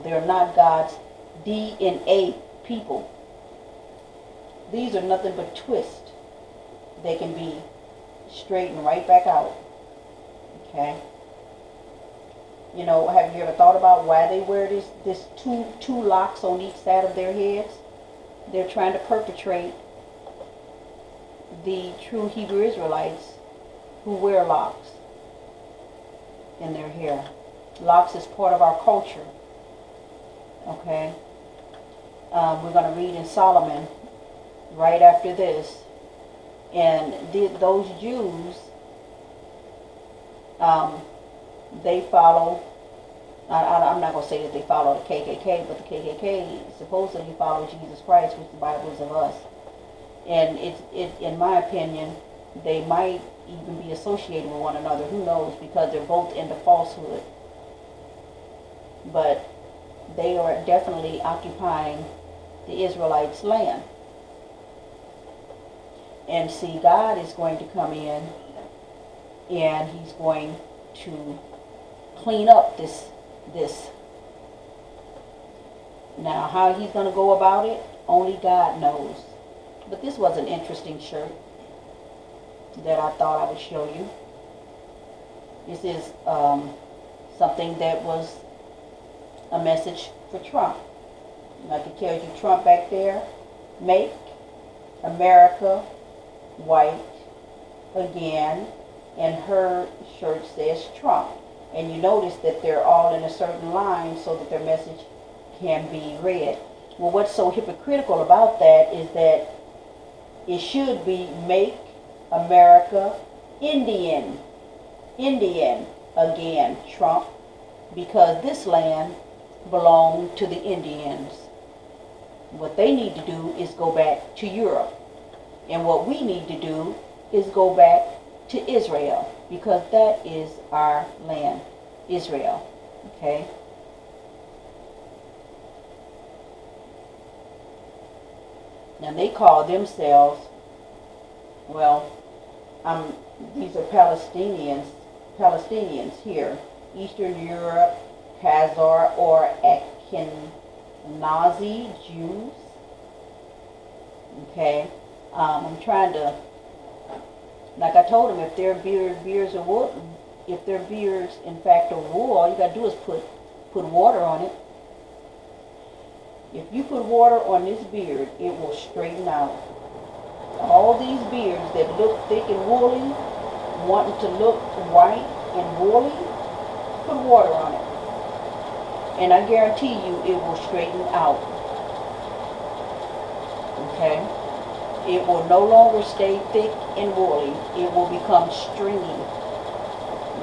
people. They're not God's DNA people. These are nothing but twists. They can be straightened right back out. Okay? You know, have you ever thought about why they wear this two locks on each side of their heads? They're trying to perpetrate the true Hebrew Israelites who wear locks in their hair. Locks is part of our culture. Okay? We're going to read in Solomon right after this. And those Jews, they follow, I'm not going to say that they follow the KKK, but the KKK supposedly follow Jesus Christ, which the Bible is of us. And in my opinion, they might even be associated with one another. Who knows? Because they're both into falsehood. But they are definitely occupying the Israelites' land. And see, God is going to come in and he's going to clean up this. Now, how he's going to go about it, only God knows. But this was an interesting shirt that I thought I would show you. This is something that was a message for Trump. Like it tells you Trump back there, make America white again, and her shirt says Trump. And you notice that they're all in a certain line so that their message can be read. Well, what's so hypocritical about that is that it should be make America Indian again, Trump, because this land belonged to the Indians. What they need to do is go back to Europe. And what we need to do is go back to Israel, because that is our land, Israel. Okay? Now they call themselves, well, these are Palestinians here, Eastern Europe, Khazar or Ashkenazi Jews. Okay? I'm trying to, like I told them, if their beards are wool, if their beards in fact are wool, all you gotta do is put water on it. If you put water on this beard, it will straighten out. All these beards that look thick and woolly, wanting to look white and woolly, put water on it. And I guarantee you it will straighten out. Okay? It will no longer stay thick and woolly. It will become stringy.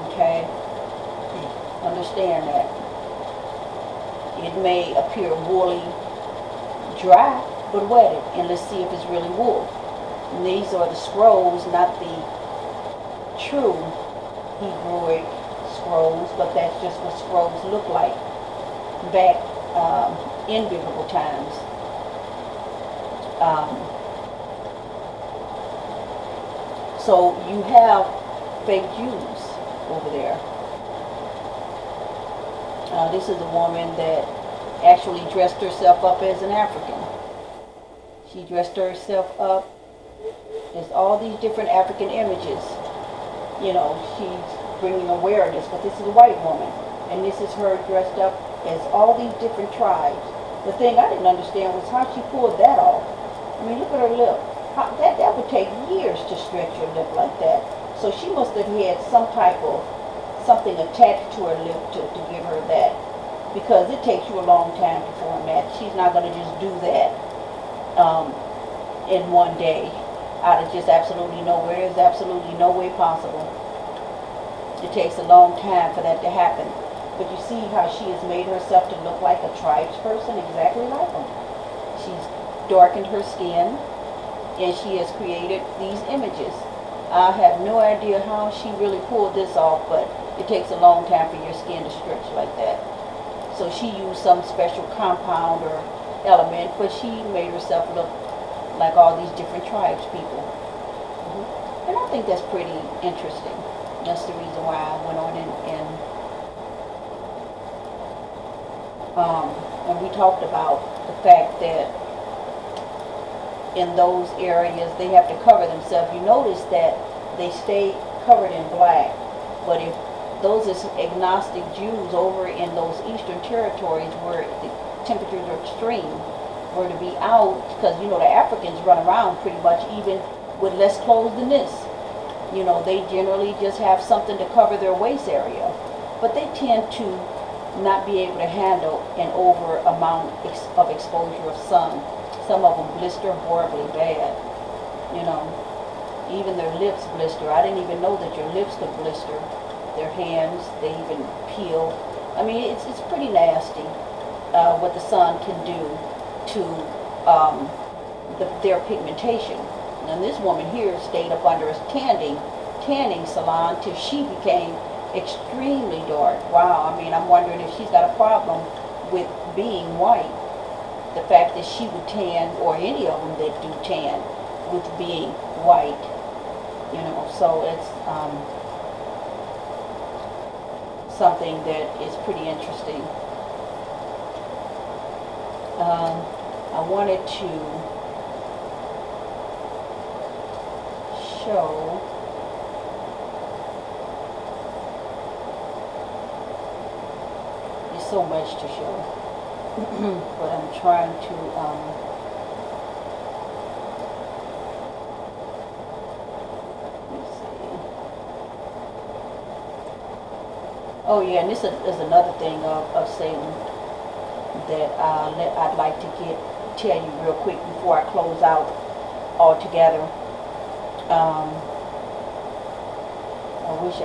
Okay? Understand that. It may appear woolly, dry, but wetted. And let's see if it's really wool. And these are the scrolls, not the true Hebrewic scrolls, but that's just what scrolls look like back in biblical times. So you have fake Jews over there. This is a woman that actually dressed herself up as an African. She dressed herself up as all these different African images. You know, she's bringing awareness, but this is a white woman. And this is her dressed up as all these different tribes. The thing I didn't understand was how she pulled that off. I mean, look at her lip. That would take years to stretch your lip like that. So she must have had some type of something attached to her lip to give her that. Because it takes you a long time to form that. She's not going to just do that in one day out of just absolutely nowhere. There's absolutely no way possible. It takes a long time for that to happen. But you see how she has made herself to look like a tribesperson, exactly like them. She's darkened her skin, and she has created these images. I have no idea how she really pulled this off, but it takes a long time for your skin to stretch like that. So she used some special compound or element, but she made herself look like all these different tribes people. And I think that's pretty interesting. That's the reason why I went on and And we talked about the fact that in those areas they have to cover themselves. You notice that they stay covered in black, but if those is agnostic Jews over in those eastern territories where the temperatures are extreme were to be out, because you know the Africans run around pretty much even with less clothes than this. You know, they generally just have something to cover their waist area, but they tend to not be able to handle an over amount of exposure of sun. Some of them blister horribly bad, you know. Even their lips blister. I didn't even know that your lips could blister. Their hands, they even peel. I mean, it's pretty nasty what the sun can do to their pigmentation. And this woman here stayed up under a tanning salon till she became extremely dark. Wow, I mean, I'm wondering if she's got a problem with being white. The fact that she would tan, or any of them that do tan, with being white, you know. So it's something that is pretty interesting. I wanted to show there's so much to show. But I'm trying to let's see. Oh yeah, and this is another thing of Satan that I'd like to tell you real quick before I close out altogether. I wish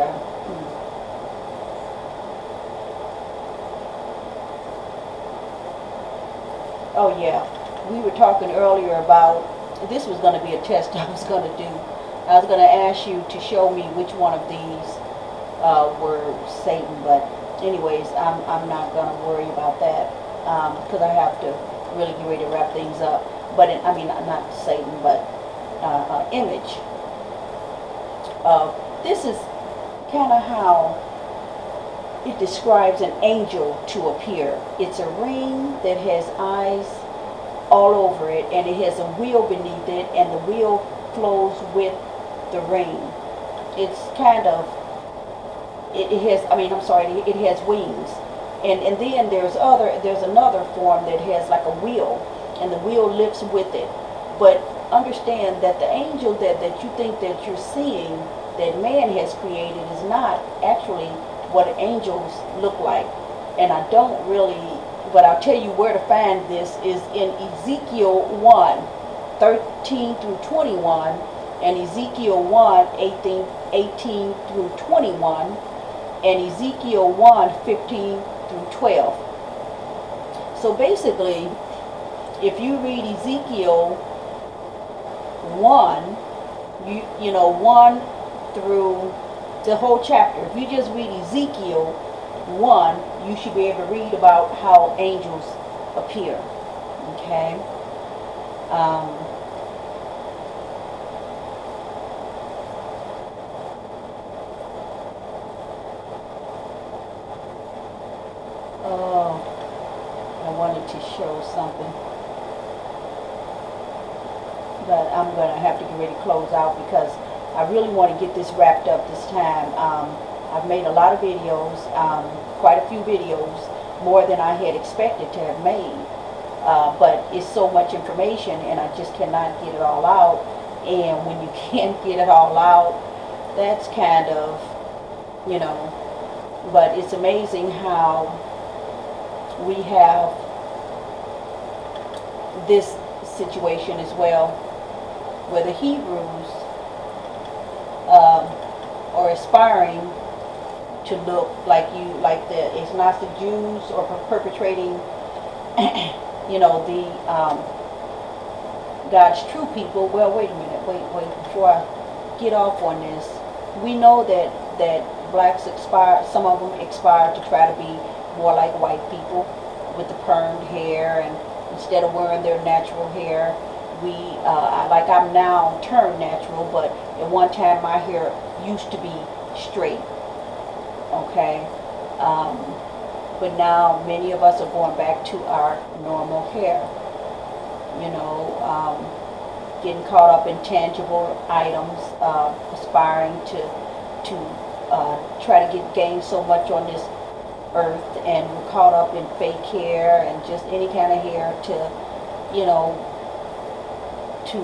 Oh yeah, we were talking earlier about, this was going to be a test I was going to do. I was going to ask you to show me which one of these were Satan, but anyways, I'm not going to worry about that because I have to really get ready to wrap things up. But I mean, not Satan, but image. This is kind of how it describes an angel to appear. It's a ring that has eyes all over it, and it has a wheel beneath it, and the wheel flows with the ring. It's kind of, it has wings. And then there's another form that has like a wheel, and the wheel lifts with it. But understand that the angel that you think that you're seeing, that man has created, is not actually what angels look like. And I don't really, but I'll tell you where to find this is in Ezekiel 1:13 through 21, and Ezekiel 1:18 through 21, and Ezekiel 1:15 through 12. So basically, if you read Ezekiel 1, you know 1 through the whole chapter. If you just read Ezekiel 1, you should be able to read about how angels appear. Okay? Oh, I wanted to show something, but I'm going to have to get ready to close out because I really want to get this wrapped up this time. I've made a lot of videos, quite a few videos, more than I had expected to have made. But it's so much information, and I just cannot get it all out. And when you can't get it all out, that's kind of, you know, but it's amazing how we have this situation as well, where the Hebrews are aspiring to look like the agnostic Jews, or perpetrating, you know, the God's true people. Well, wait a minute, wait, before I get off on this, we know that blacks aspire, some of them aspire to try to be more like white people with the permed hair, and instead of wearing their natural hair, like I'm now turned natural, but at one time my hair used to be straight. Okay, But now many of us are going back to our normal hair. Getting caught up in tangible items, aspiring to try to gain so much on this earth, and we're caught up in fake hair and just any kind of hair to you know to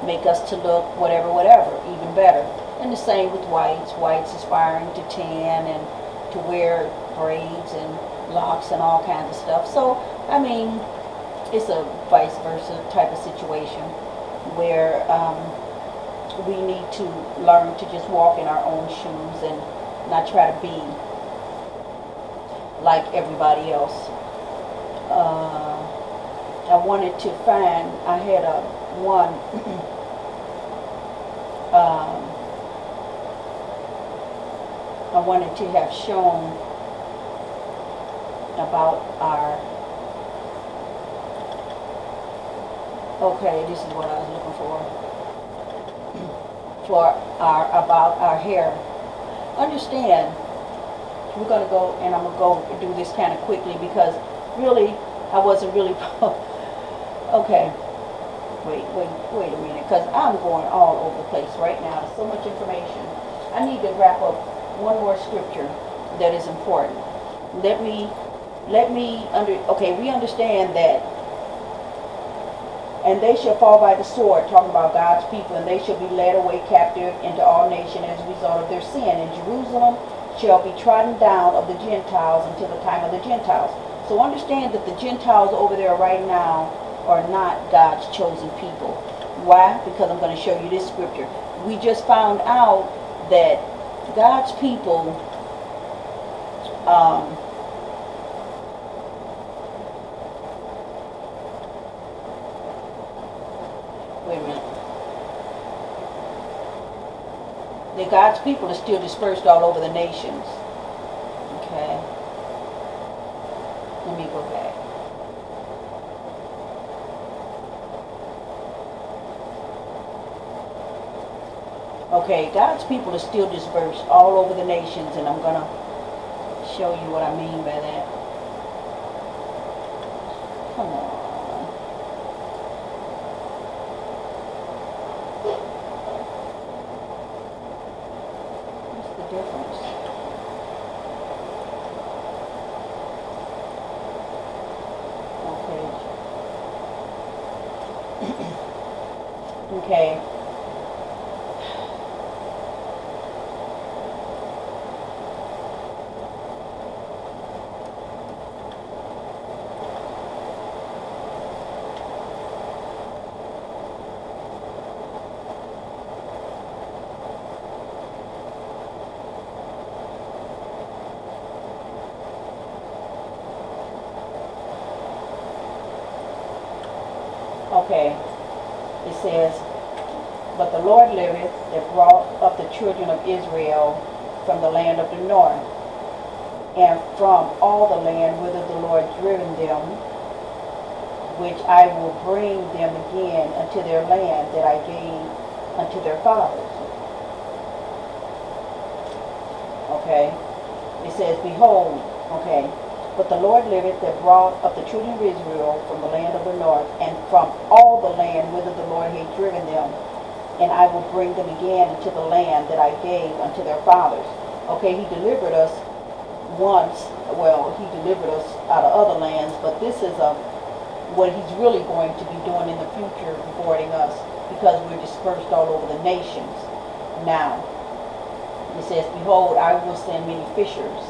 make us to look whatever, even better. And the same with whites aspiring to tan and to wear braids and locks and all kinds of stuff. So I mean, it's a vice versa type of situation where we need to learn to just walk in our own shoes and not try to be like everybody else. I wanted to find, I had a one I wanted to have shown about our, okay, this is what I was looking for about our hair. Understand, we're going to go, and I'm going to go do this kind of quickly because really, I wasn't really, okay, wait a minute, because I'm going all over the place right now. So much information. I need to wrap up one more scripture that is important. Okay, we understand that, and they shall fall by the sword, talking about God's people, and they shall be led away captive into all nations as a result of their sin. And Jerusalem shall be trodden down of the Gentiles until the time of the Gentiles. So understand that the Gentiles over there right now are not God's chosen people. Why? Because I'm going to show you this scripture. We just found out that God's people wait a minute. That God's people are still dispersed all over the nations. Okay. Let me go back. Okay, God's people are still dispersed all over the nations, and I'm going to show you what I mean by that. Come on. What's the difference? Okay. Okay. Okay, it says, but the Lord liveth that brought up the children of Israel from the land of the north, and from all the land whither the Lord driven them, which I will bring them again unto their land that I gave unto their fathers. Okay, it says, behold, okay, but the Lord liveth that brought up the children of Israel from the land of the north, and from all the land whither the Lord had driven them, and I will bring them again into the land that I gave unto their fathers. Okay, he delivered us once, well, he delivered us out of other lands, but this is what he's really going to be doing in the future, rewarding us, because we're dispersed all over the nations. Now, it says, behold, I will send many fishers,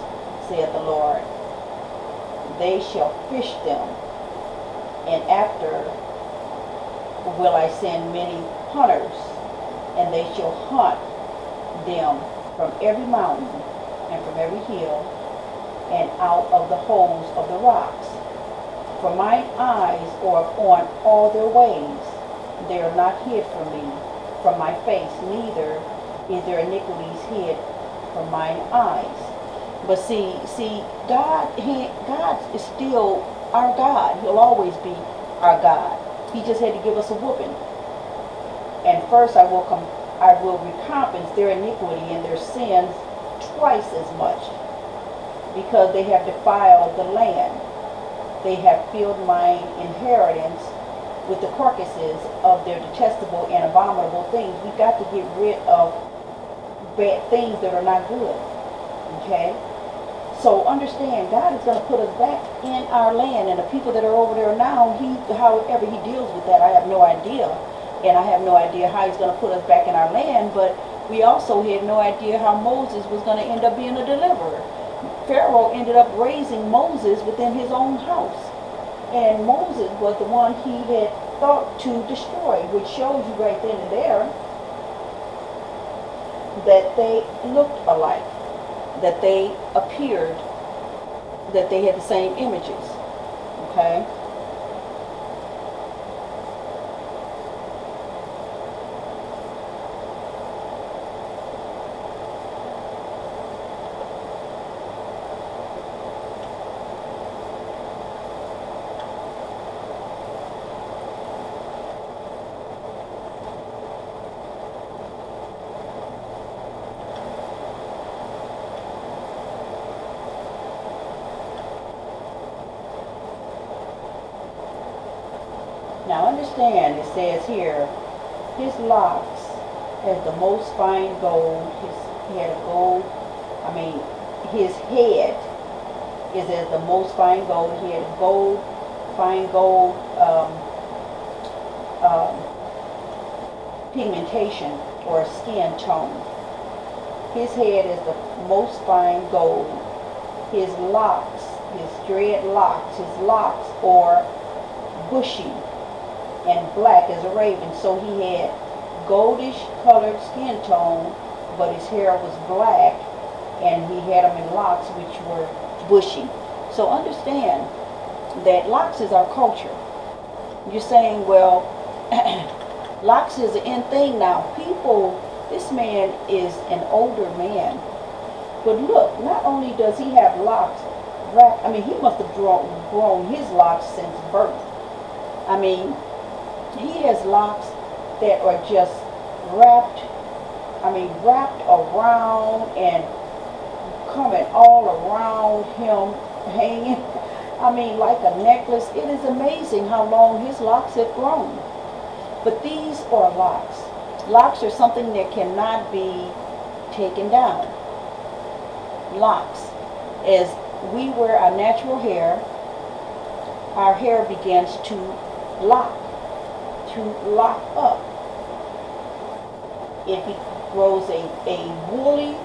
saith the Lord. They shall fish them, and after will I send many hunters, and they shall hunt them from every mountain and from every hill and out of the holes of the rocks. For mine eyes are upon all their ways. They are not hid from me, from my face, neither is their iniquities hid from mine eyes. But see, God is still our God. He'll always be our God. He just had to give us a whooping. And first I will recompense their iniquity and their sins twice as much. because they have defiled the land. They have filled my inheritance with the carcasses of their detestable and abominable things. We've got to get rid of bad things that are not good. Okay? So understand, God is going to put us back in our land, and the people that are over there now, however he deals with that, I have no idea. And I have no idea how he's going to put us back in our land, but we also had no idea how Moses was going to end up being a deliverer. Pharaoh ended up raising Moses within his own house. And Moses was the one he had thought to destroy, which shows you right then and there that they looked alike, that they appeared, that they had the same images. Okay? Now understand, it says here, his locks as the most fine gold. He had a gold, his head is as the most fine gold. He had gold, fine gold pigmentation or skin tone. His head is the most fine gold. His locks, his dreadlocks, his locks are bushy and black as a raven. So he had goldish colored skin tone, but his hair was black, and he had them in locks which were bushy. So understand that locks is our culture. You're saying, well, locks is an in thing now. This man is an older man, but look, not only does he have locks he must have grown his locks since birth. He has locks that are just wrapped around and coming all around him, hanging, like a necklace. It is amazing how long his locks have grown. But these are locks. Locks are something that cannot be taken down. Locks. As we wear our natural hair, our hair begins to lock up. It grows a woolly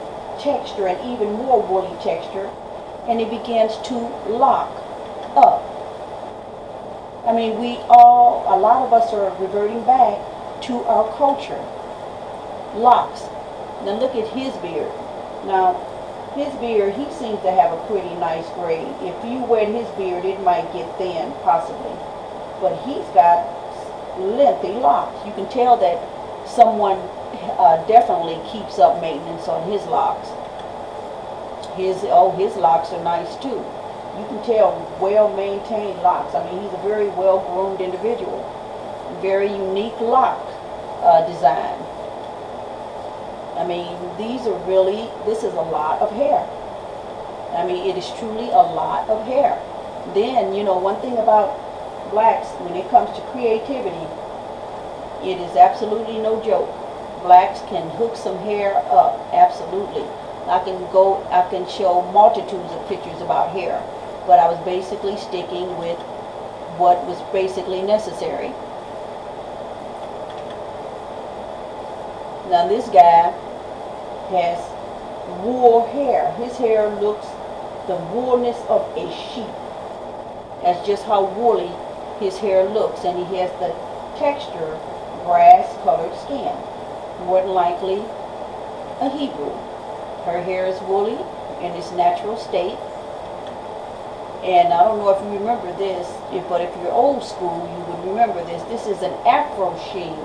texture, and even more woolly texture, and it begins to lock up. A lot of us are reverting back to our culture. Locks. Now look at his beard. Now, his beard, he seems to have a pretty nice grade. If you wet his beard, it might get thin, possibly. But he's got lengthy locks. You can tell that someone definitely keeps up maintenance on his locks. His locks are nice too. You can tell well-maintained locks. He's a very well-groomed individual. Very unique lock design. This is a lot of hair. It is truly a lot of hair. Then, one thing about blacks, when it comes to creativity, it is absolutely no joke. Blacks can hook some hair up, absolutely. I can show multitudes of pictures about hair, but I was basically sticking with what was basically necessary. Now this guy has wool hair. His hair looks the woolness of a sheep. That's just how woolly his hair looks, and he has the texture grass colored skin. More than likely a Hebrew. Her hair is woolly in its natural state. And I don't know if you remember this, but if you're old school, you would remember this. This is an Afro Sheen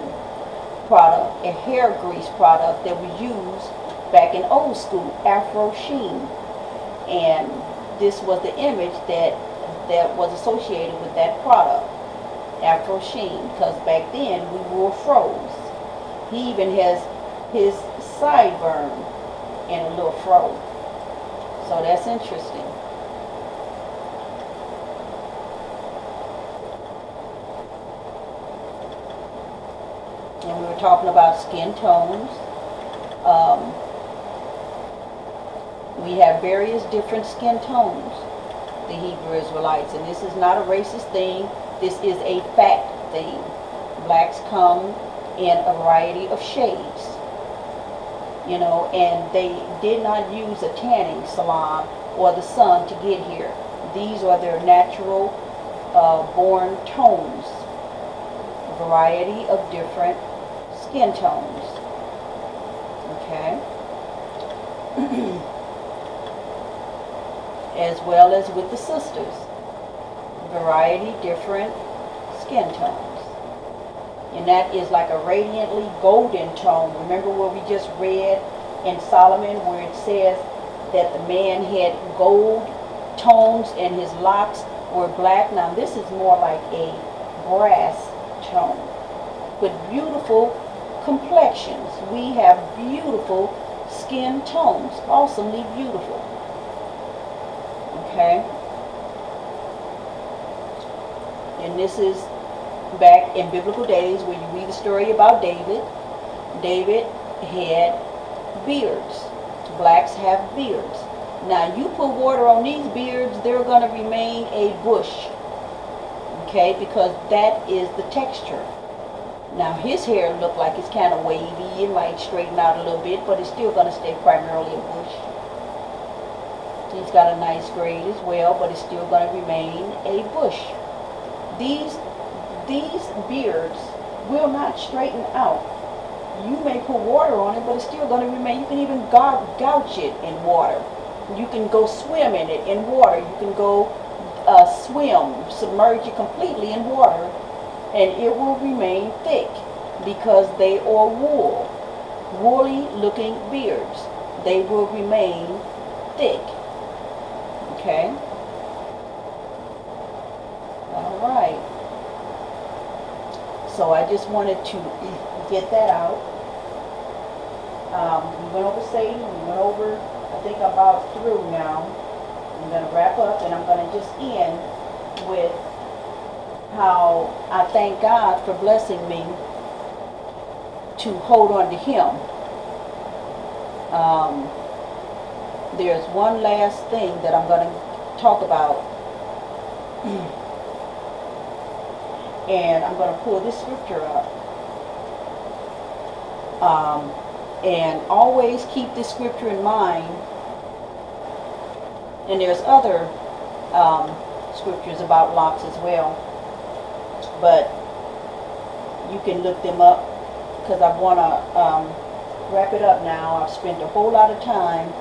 product, a hair grease product that we used back in old school, Afro Sheen. And this was the image that was associated with that product, Afro Sheen, because back then we wore fros. He even has his sideburn in a little fro. So that's interesting. And we were talking about skin tones. Um, we have various different skin tones, the Hebrew Israelites, and this is not a racist thing. This is a fact thing. Blacks come in a variety of shades, you know, and they did not use a tanning salon or the sun to get here. These are their natural born tones, a variety of different skin tones. Okay. As well as with the sisters, variety different skin tones. And that is like a radiantly golden tone. Remember what we just read in Solomon where it says that the man had gold tones and his locks were black? Now this is more like a brass tone with beautiful complexions. We have beautiful skin tones, awesomely beautiful. Okay? And this is back in biblical days where you read the story about David. David had beards. Blacks have beards. Now you put water on these beards, they're going to remain a bush. Okay? Because that is the texture. Now his hair looked like it's kind of wavy. It might straighten out a little bit, but it's still going to stay primarily a bush. He's got a nice grade as well, but it's still going to remain a bush. These beards will not straighten out. You may put water on it, but it's still going to remain. You can even gouge it in water. You can go swim in it in water. You can go submerge it completely in water, and it will remain thick because they are woolly looking beards. They will remain thick. Okay? All right. So I just wanted to get that out. We went over Satan. We went over, I think I'm about through now. I'm going to wrap up and I'm going to just end with how I thank God for blessing me to hold on to Him. There's one last thing that I'm going to talk about. And I'm going to pull this scripture up. And always keep this scripture in mind. And there's other scriptures about locks as well. But you can look them up because I want to wrap it up now. I've spent a whole lot of time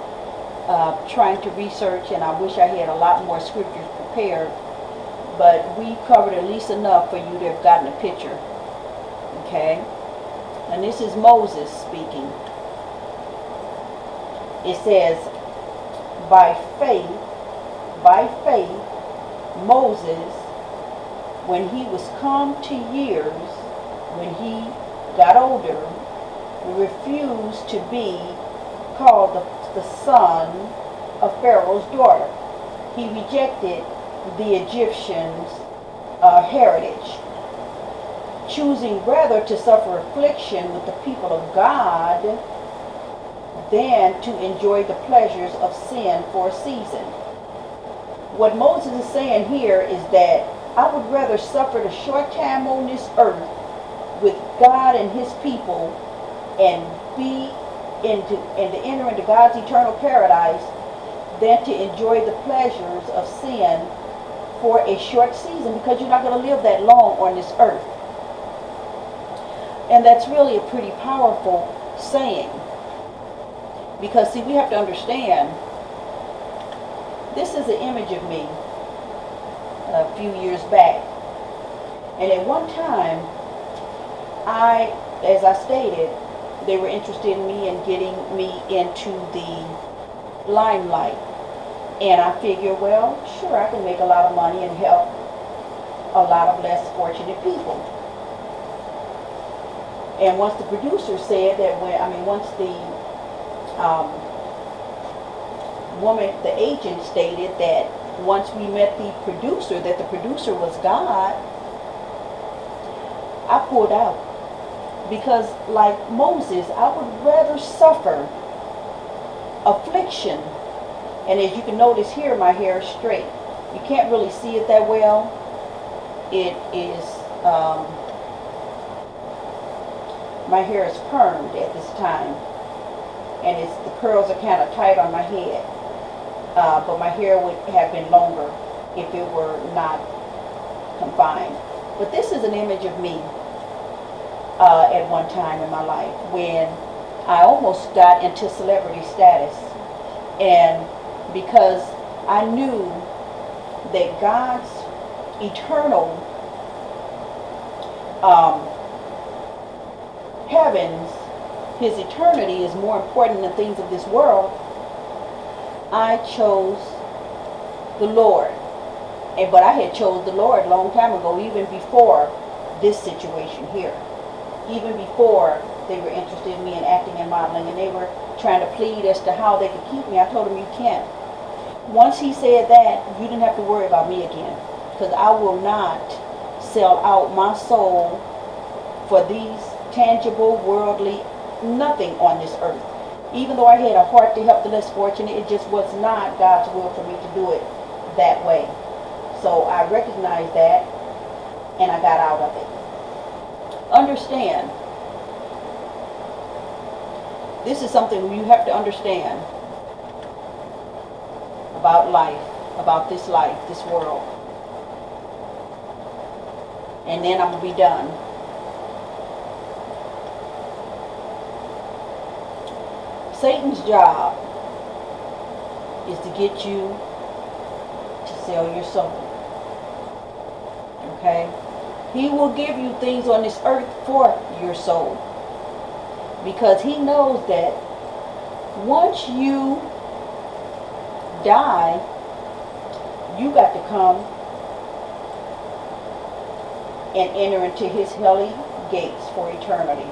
trying to research, and I wish I had a lot more scriptures prepared. But we covered at least enough for you to have gotten a picture. Okay? And this is Moses speaking. It says, by faith, Moses, when he was come to years, when he got older, refused to be called the son of Pharaoh's daughter. He rejected the Egyptians' heritage, choosing rather to suffer affliction with the people of God than to enjoy the pleasures of sin for a season. What Moses is saying here is that I would rather suffer the short time on this earth with God and His people and to enter into God's eternal paradise than to enjoy the pleasures of sin for a short season, because you're not going to live that long on this earth. And that's really a pretty powerful saying, because see, we have to understand, this is an image of me a few years back, and at one time as I stated, they were interested in me and getting me into the limelight. And I figured, well, sure, I can make a lot of money and help a lot of less fortunate people. And once the producer said that once the woman, the agent, stated that once we met the producer, that the producer was God, I pulled out. Because like Moses, I would rather suffer affliction. And as you can notice here, my hair is straight. You can't really see it that well. It is, my hair is permed at this time. And the curls are kind of tight on my head. But my hair would have been longer if it were not confined. But this is an image of me at one time in my life when I almost got into celebrity status. And because I knew that God's eternal heavens, his eternity is more important than things of this world, I chose the Lord. But I had chose the Lord a long time ago, even before this situation here. Even before they were interested in me in acting and modeling, and they were trying to plead as to how they could keep me. I told them, you can't. Once he said that, you didn't have to worry about me again, because I will not sell out my soul for these tangible, worldly, nothing on this earth. Even though I had a heart to help the less fortunate, it just was not God's will for me to do it that way. So I recognized that, and I got out of it. Understand, this is something you have to understand about life, about this life, this world. And then I'm going to be done. Satan's job is to get you to sell your soul. Okay? He will give you things on this earth for your soul. Because he knows that once you die, you got to come and enter into his holy gates for eternity.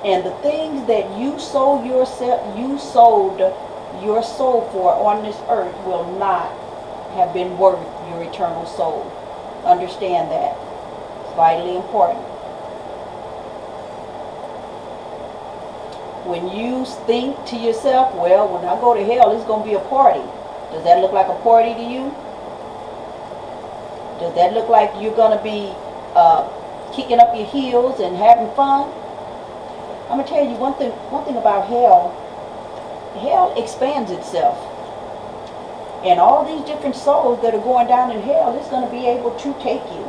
And the things that you sold your soul for on this earth will not have been worth your eternal soul. Understand that. It's vitally important. When you think to yourself, well, when I go to hell, it's going to be a party. Does that look like a party to you? Does that look like you're going to be kicking up your heels and having fun? I'm going to tell you one thing about hell. Hell expands itself. And all these different souls that are going down in hell, it's going to be able to take you.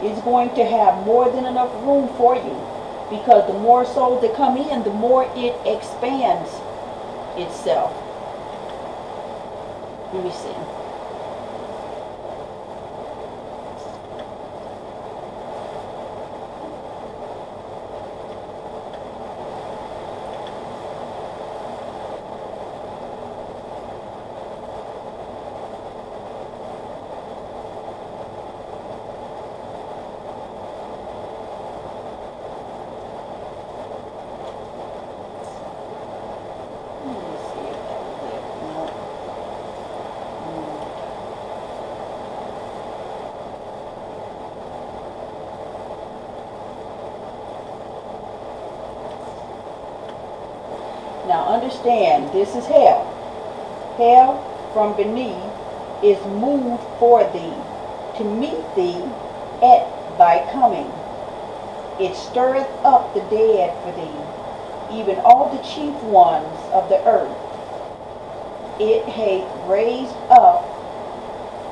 It's going to have more than enough room for you. Because the more souls that come in, the more it expands itself. Let me see. Now understand, this is hell. Hell from beneath is moved for thee, to meet thee at thy coming. It stirreth up the dead for thee, even all the chief ones of the earth. It hath raised up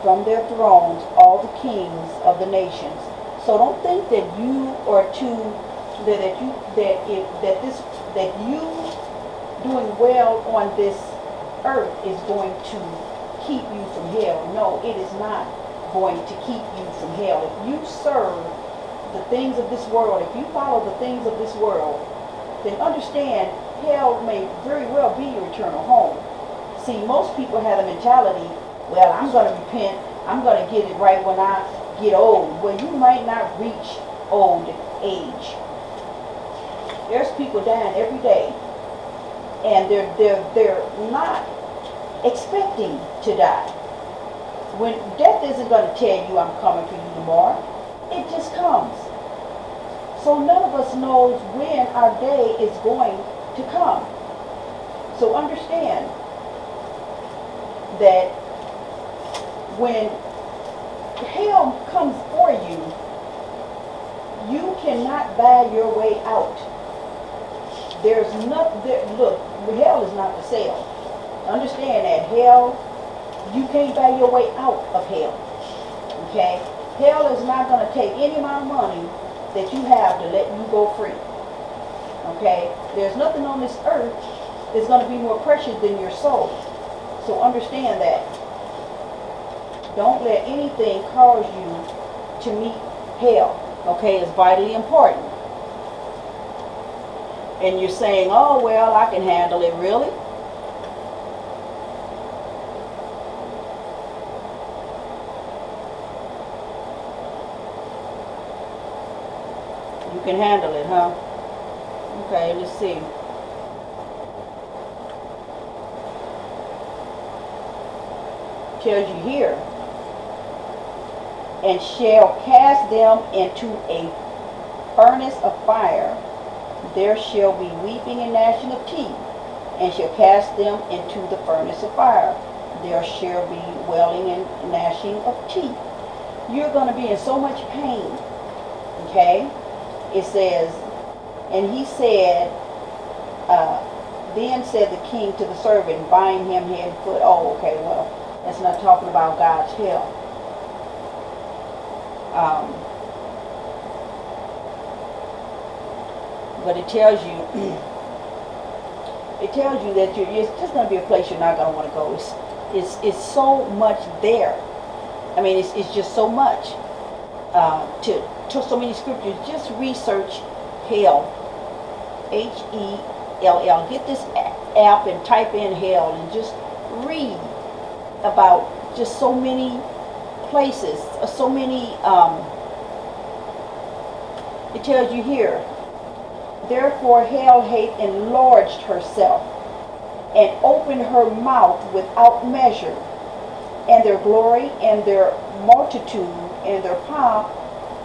from their thrones all the kings of the nations. So don't think that you are that you doing well on this earth is going to keep you from hell. No, it is not going to keep you from hell. If you serve the things of this world, if you follow the things of this world, then understand hell may very well be your eternal home. See, most people have the mentality, well, I'm going to repent, I'm going to get it right when I get old. Well, you might not reach old age. There's people dying every day and they're not expecting to die. When death isn't going to tell you I'm coming for you tomorrow, it just comes. So none of us knows when our day is going to come. So understand that when hell comes for you, you cannot buy your way out. There's nothing. Look, hell is not for sale. Understand that hell, you can't buy your way out of hell. Okay? Hell is not going to take any amount of money that you have to let you go free. Okay? There's nothing on this earth that's going to be more precious than your soul. So understand that. Don't let anything cause you to meet hell. Okay? It's vitally important. And you're saying, oh, well, I can handle it. Really? You can handle it, huh? Okay, let's see. Tells you here, and shall cast them into a furnace of fire. There shall be weeping and gnashing of teeth, and shall cast them into the furnace of fire. There shall be wailing and gnashing of teeth. You're going to be in so much pain. Okay? It says, and he said, then said the king to the servant, bind him hand and foot. Oh, okay, well, that's not talking about God's hell. But it tells you, that it's just going to be a place you're not going to want to go. It's so much there. I mean, it's just so much. To so many scriptures. Just research hell. H-E-L-L. Get this app and type in hell and just read about just so many places, so many. It tells you here. Therefore hell hath enlarged herself and opened her mouth without measure, and their glory and their multitude and their pomp,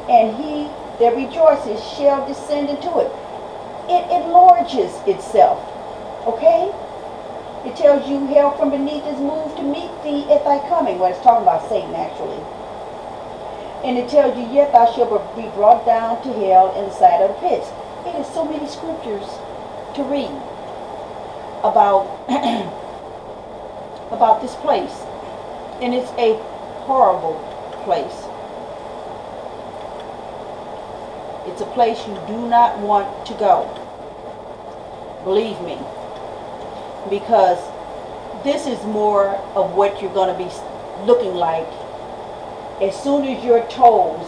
and he that rejoices shall descend into it. It enlarges itself. Okay? It tells you hell from beneath is moved to meet thee at thy coming. Well, it's talking about Satan actually. And it tells you, yet thou shalt be brought down to hell in the side of the pits. It is so many scriptures to read about about this place. And it's a horrible place. It's a place you do not want to go. Believe me. Because this is more of what you're going to be looking like as soon as your toes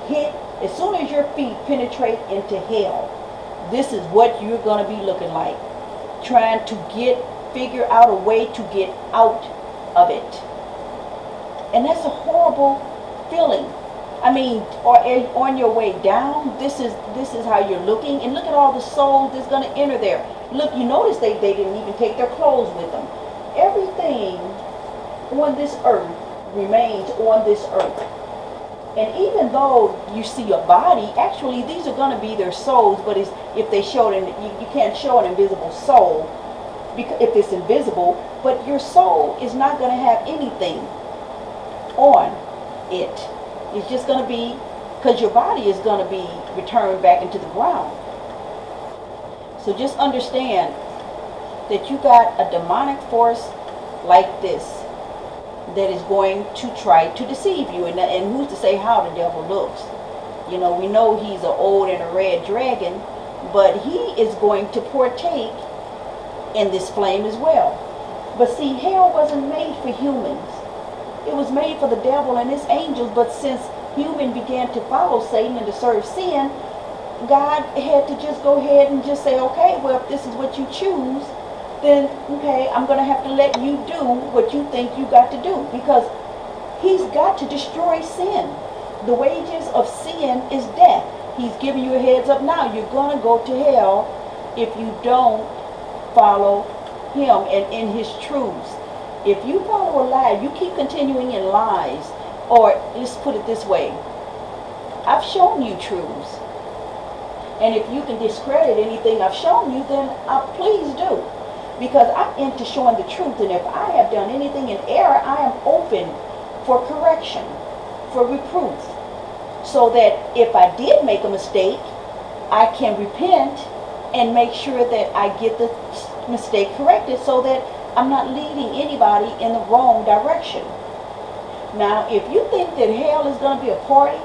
hit, as soon as your feet penetrate into hell. This is what you're going to be looking like. Trying to figure out a way to get out of it. And that's a horrible feeling. I mean, or on your way down, this is how you're looking. And look at all the souls that's going to enter there. Look, you notice they didn't even take their clothes with them. Everything on this earth remains on this earth. And even though you see a body, actually these are going to be their souls. But if they showed you can't show an invisible soul because if it's invisible. But your soul is not going to have anything on it. It's just going to be, because your body is going to be returned back into the ground. So just understand that you got a demonic force like this that is going to try to deceive you. And who's to say how the devil looks? You know, we know he's an old and a red dragon, but he is going to partake in this flame as well. But see, hell wasn't made for humans. It was made for the devil and his angels, but since human began to follow Satan and to serve sin, God had to just go ahead and just say, okay, well, if this is what you choose, then, okay, I'm going to have to let you do what you think you got to do, because he's got to destroy sin. The wages of sin is death. He's giving you a heads up now. You're going to go to hell if you don't follow him and in his truths. If you follow a lie, you keep continuing in lies, or let's put it this way, I've shown you truths. And if you can discredit anything I've shown you, then please do. Because I'm into showing the truth, and if I have done anything in error, I am open for correction, for reproof. So that if I did make a mistake, I can repent and make sure that I get the mistake corrected so that I'm not leading anybody in the wrong direction. Now, if you think that hell is going to be a party,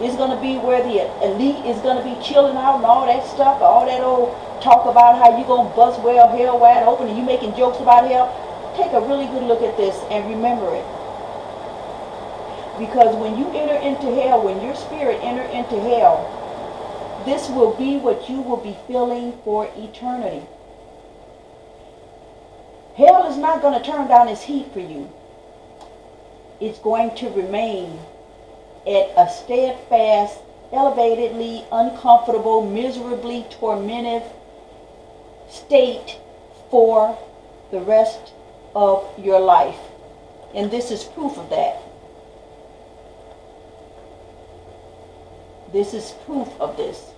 it's going to be where the elite is going to be chilling out and all that stuff, all that old talk about how you going to bust hell wide open and you making jokes about hell, take a really good look at this and remember it. Because when you enter into hell, when your spirit enter into hell, this will be what you will be feeling for eternity. Hell is not going to turn down its heat for you. It's going to remain at a steadfast, elevatedly uncomfortable, miserably tormented state for the rest of your life. And this is proof of that. This is proof of this.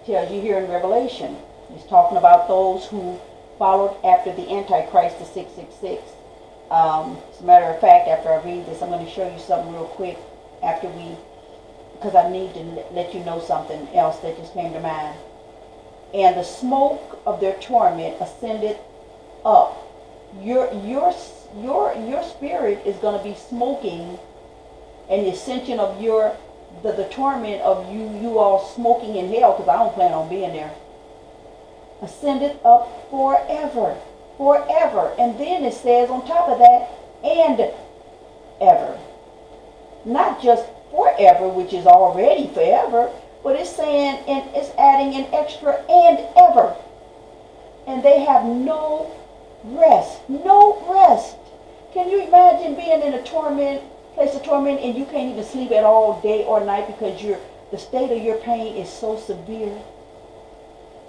Tells you here in Revelation. He's talking about those who followed after the Antichrist, the 666. As a matter of fact, after I read this, I'm going to show you something real quick because I need to let you know something else that just came to mind. And the smoke of their torment ascended up. Your spirit is going to be smoking, and the ascension of the torment of you all smoking in hell, because I don't plan on being there, ascended up forever. And then it says on top of that, and ever. Not just forever, which is already forever, but it's saying, and it's adding an extra and ever. And they have no rest. Can you imagine being in a place of torment, and you can't even sleep at all day or night because the state of your pain is so severe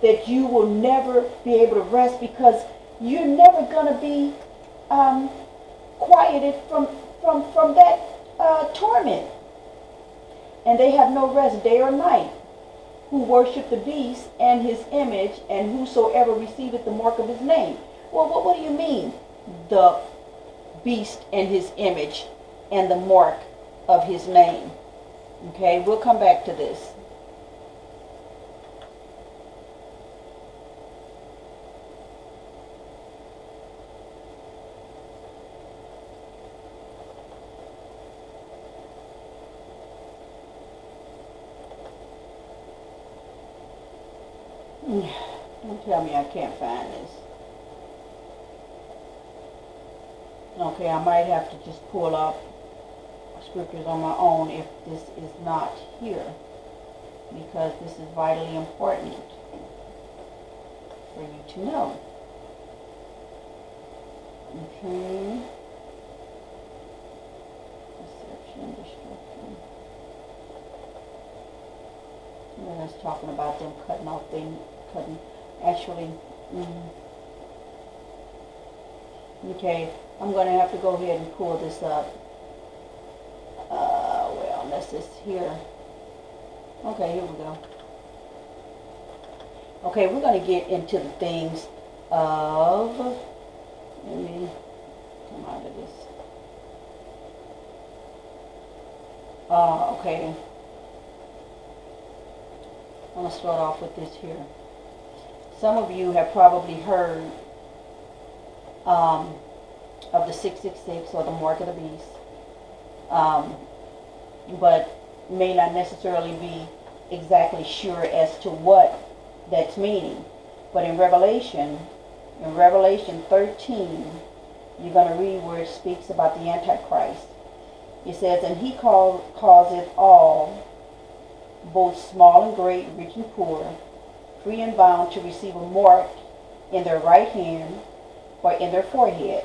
that you will never be able to rest, because you're never going to be quieted from that torment. And they have no rest day or night, who worship the beast and his image, and whosoever receiveth the mark of his name. Well, what do you mean, the beast and his image and the mark of his name? Okay, we'll come back to this. Don't tell me I can't find this. Okay, I might have to just pull up scriptures on my own if this is not here, because this is vitally important for you to know. Okay. Deception, destruction. And that's talking about them cutting off things, actually. Okay, I'm going to have to go ahead and pull this up. Well, unless it's here. Okay, here we go. Okay, we're going to get into the things of, let me come out of this. Okay. I'm going to start off with this here. Some of you have probably heard of the 666 or the mark of the beast, but may not necessarily be exactly sure as to what that's meaning. But in Revelation 13, you're going to read where it speaks about the Antichrist. It says, and he causeth all, both small and great, rich and poor, free and bound, to receive a mark in their right hand or in their forehead,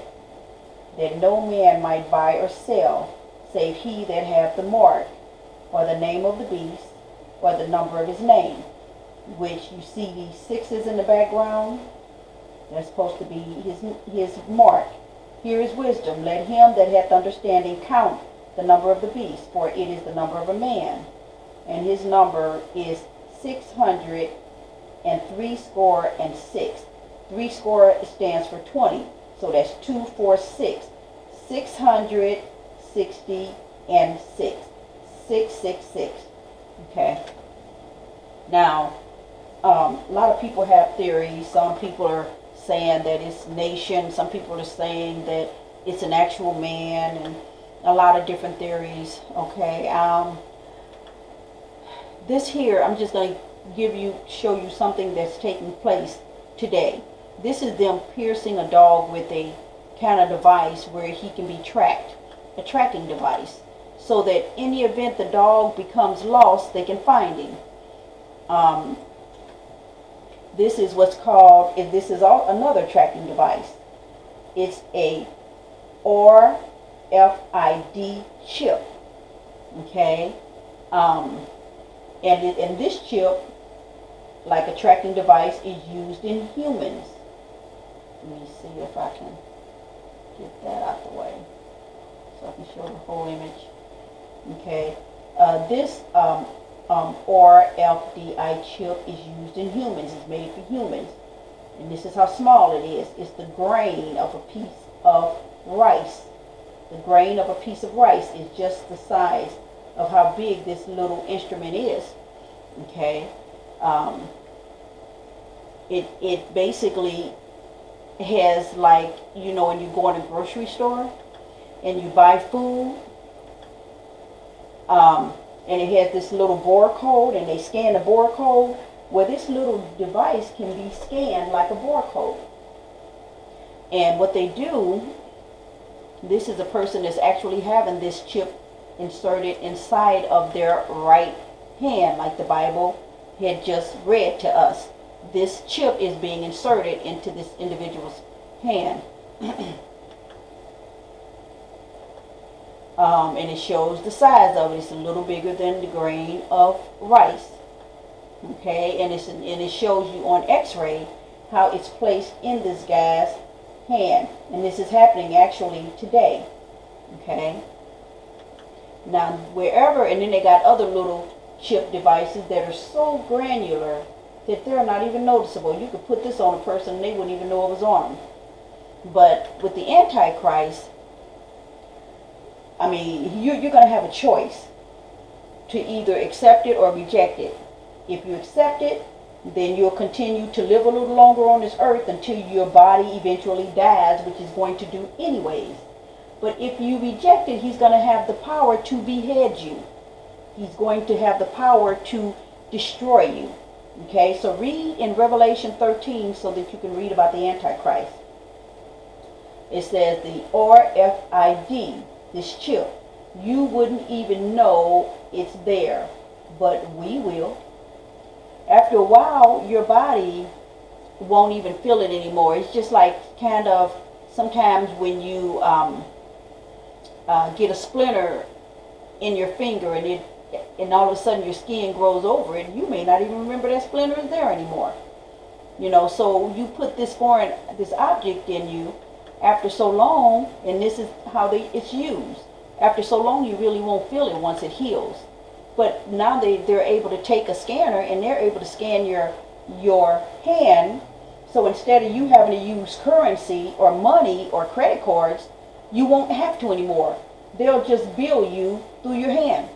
that no man might buy or sell, save he that hath the mark, or the name of the beast, or the number of his name. Which you see these sixes in the background, that's supposed to be his mark. Here is wisdom. Let him that hath understanding count the number of the beast, for it is the number of a man, and his number is 666. 60 stands for 20, so that's 246. 660 and 666. Okay. Now, a lot of people have theories. Some people are saying that it's nation. Some people are saying that it's an actual man, and a lot of different theories. Okay. This here, I'm just going to show you something that's taking place today. This is them piercing a dog with a kind of device where he can be tracked, a tracking device, so that in the event the dog becomes lost, they can find him. This is what's called, this is another tracking device. It's a RFID chip. Okay. And this chip, like a tracking device, is used in humans. Let me see if I can get that out the way so I can show the whole image. Okay. This RFID chip is used in humans. It's made for humans. And this is how small it is. It's the grain of a piece of rice. The grain of a piece of rice is just the size of how big this little instrument is. Okay. It basically has, like, you know, when you go in a grocery store and you buy food, and it has this little barcode, and they scan the barcode. Well, this little device can be scanned like a barcode. And what they do, this is a person that's actually having this chip inserted inside of their right hand, like the Bible had just read to us. This chip is being inserted into this individual's hand. And it shows the size of it. It's a little bigger than the grain of rice. Okay, and it shows you on X-ray how it's placed in this guy's hand. And this is happening actually today. Okay. Now, wherever, and then they got other little chip devices that are so granular that they're not even noticeable. You could put this on a person and they wouldn't even know it was on them. But with the Antichrist, I mean, you're going to have a choice to either accept it or reject it. If you accept it, then you'll continue to live a little longer on this earth until your body eventually dies, which is going to do anyways. But if you reject it, he's going to have the power to behead you. He's going to have the power to destroy you. Okay, so read in Revelation 13 so that you can read about the Antichrist. It says the RFID, this chip, you wouldn't even know it's there, but we will. After a while, your body won't even feel it anymore. It's just like kind of sometimes when you get a splinter in your finger and all of a sudden your skin grows over it, you may not even remember that splinter is there anymore. You know, so you put this object in you after so long, and this is how it's used. After so long, you really won't feel it once it heals. But now they're able to take a scanner and they're able to scan your hand. So instead of you having to use currency or money or credit cards, you won't have to anymore. They'll just bill you through your hand.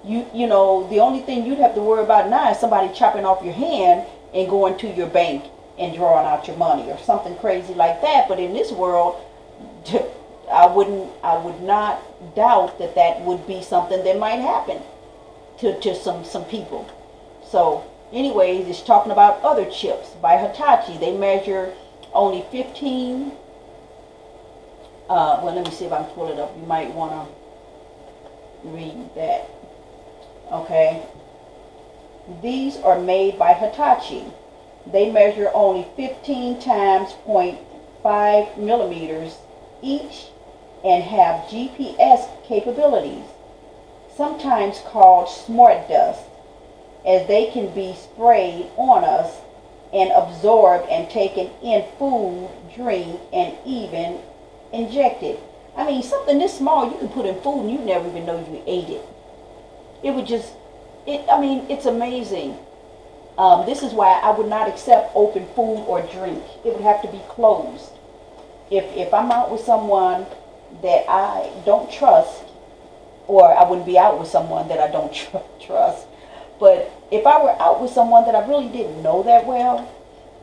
You know, the only thing you'd have to worry about now is somebody chopping off your hand and going to your bank and drawing out your money or something crazy like that. But in this world, I would not doubt that would be something that might happen to some people. So anyways, it's talking about other chips by Hitachi. They measure only 15. Well, let me see if I can pull it up. You might want to read that. Okay. These are made by Hitachi. They measure only 15 times 0.5 millimeters each and have GPS capabilities, sometimes called smart dust, as they can be sprayed on us and absorbed and taken in food, drink, and even injected. I mean, something this small you can put in food and you never even know you ate it. It would just, it's amazing. This is why I would not accept open food or drink. It would have to be closed. If I'm out with someone that I don't trust, or I wouldn't be out with someone that I don't trust, but if I were out with someone that I really didn't know that well,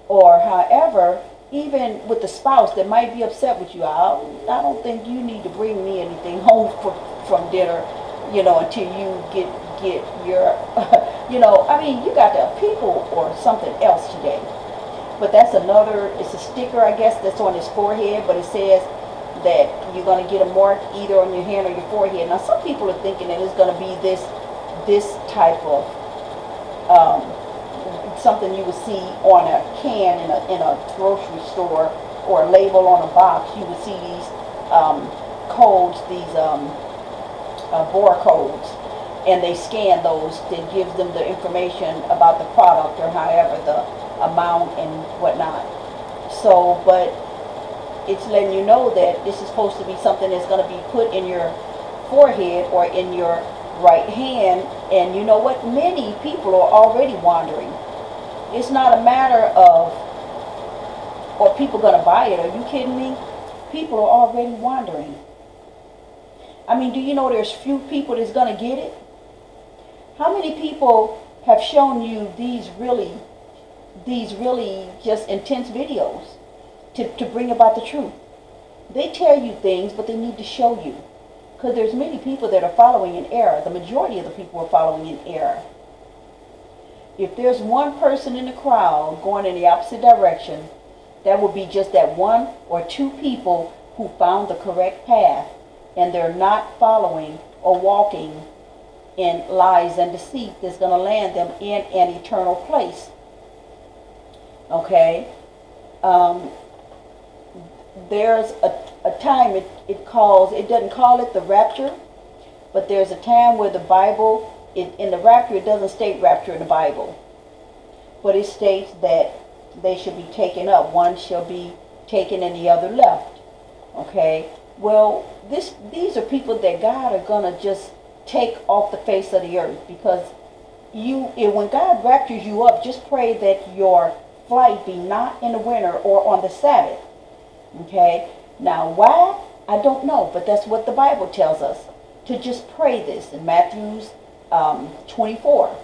or however, even with the spouse that might be upset with you, I don't think you need to bring me anything home from dinner, until you get your, you got to have people or something else today. But that's it's a sticker, I guess, that's on his forehead, but it says that you're going to get a mark either on your hand or your forehead. Now, some people are thinking that it's going to be this type of something you would see on a can in a grocery store, or a label on a box. You would see these codes, these barcodes, and they scan those that gives them the information about the product, or however the amount and whatnot. So, but it's letting you know that this is supposed to be something that's going to be put in your forehead or in your right hand. And you know what? Many people are already wandering. It's not a matter of, are people going to buy it? Are you kidding me? People are already wandering. I mean, do you know there's few people that's going to get it? How many people have shown you these really just intense videos to bring about the truth? They tell you things, but they need to show you. Because there's many people that are following in error. The majority of the people are following in error. If there's one person in the crowd going in the opposite direction, that would be just that one or two people who found the correct path, and they're not following or walking in lies and deceit that's going to land them in an eternal place. Okay? There's a time it doesn't call it the rapture, but there's a time where the Bible, in the rapture, it doesn't state rapture in the Bible, but it states that they should be taken up. One shall be taken and the other left. Okay? Well, these are people that God are going to just take off the face of the earth, because when God raptures you up, just pray that your flight be not in the winter or on the Sabbath. Okay? Now, why? I don't know, but that's what the Bible tells us, to just pray this in Matthew 24.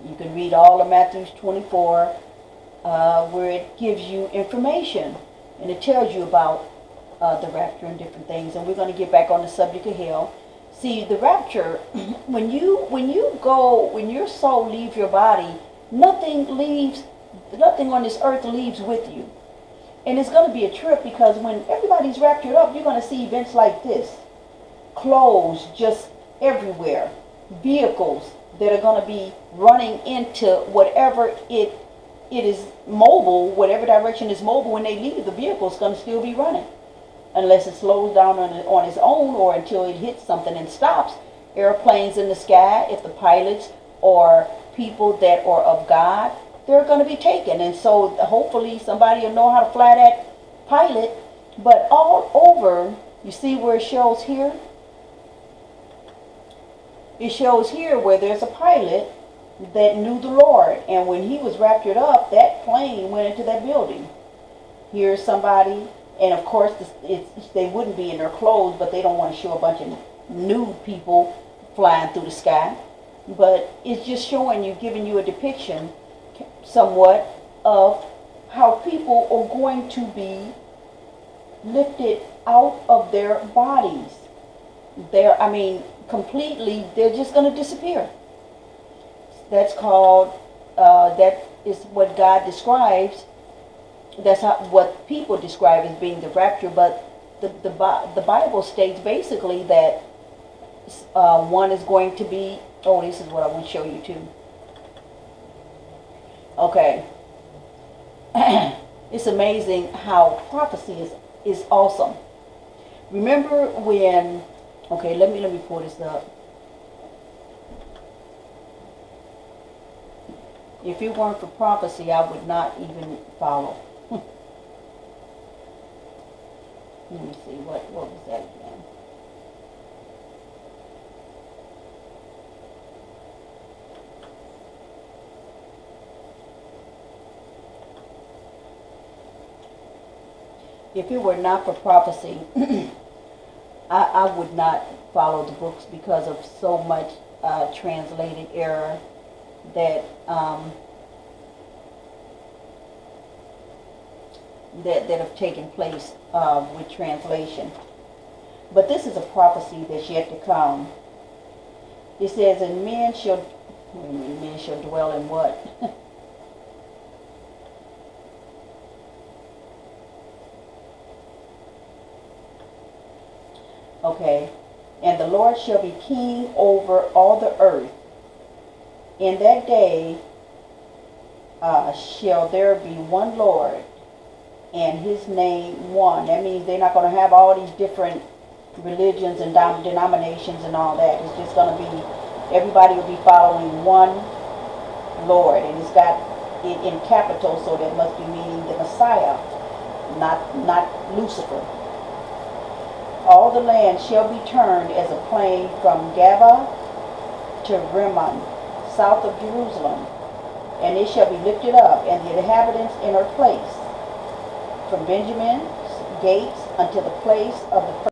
You can read all of Matthew 24, where it gives you information, and it tells you about the rapture and different things. And we're going to get back on the subject of hell. See, the rapture, when your soul leaves your body, nothing on this earth leaves with you. And it's going to be a trip, because when everybody's raptured up, you're going to see events like this. Clothes just everywhere. Vehicles that are going to be running into whatever it is mobile, whatever direction is mobile. When they leave, the vehicle is going to still be running. Unless it slows down on its own, or until it hits something and stops. Airplanes in the sky, if the pilots or people that are of God, they're going to be taken. And so hopefully somebody will know how to fly that pilot. But all over, you see where it shows here? It shows here where there's a pilot that knew the Lord. And when he was raptured up, that plane went into that building. Here's somebody, and of course they wouldn't be in their clothes, but they don't want to show a bunch of nude people flying through the sky. But it's just showing you, giving you a depiction somewhat of how people are going to be lifted out of their bodies. Completely, they're just going to disappear. That's called, that is what God describes. That's what people describe as being the rapture. But the Bible states basically that one is going to be, this is what I want to show you too. Okay, it's amazing how prophecy is awesome. Remember when, okay, let me pull this up. If it weren't for prophecy, I would not even follow. Let me see, what was that again? If it were not for prophecy, I would not follow the books because of so much translated error that that have taken place with translation. But this is a prophecy that's yet to come. It says, "And men shall dwell in what?" Okay. "And the Lord shall be king over all the earth. In that day shall there be one Lord, and his name one." That means they're not going to have all these different religions and denominations and all that. It's just going to be, everybody will be following one Lord. And it's got it in capital, so that must be meaning the Messiah, not Lucifer. "All the land shall be turned as a plain from Gaba to Rimmon, south of Jerusalem, and it shall be lifted up, and the inhabitants in her place, from Benjamin's gates unto the place of the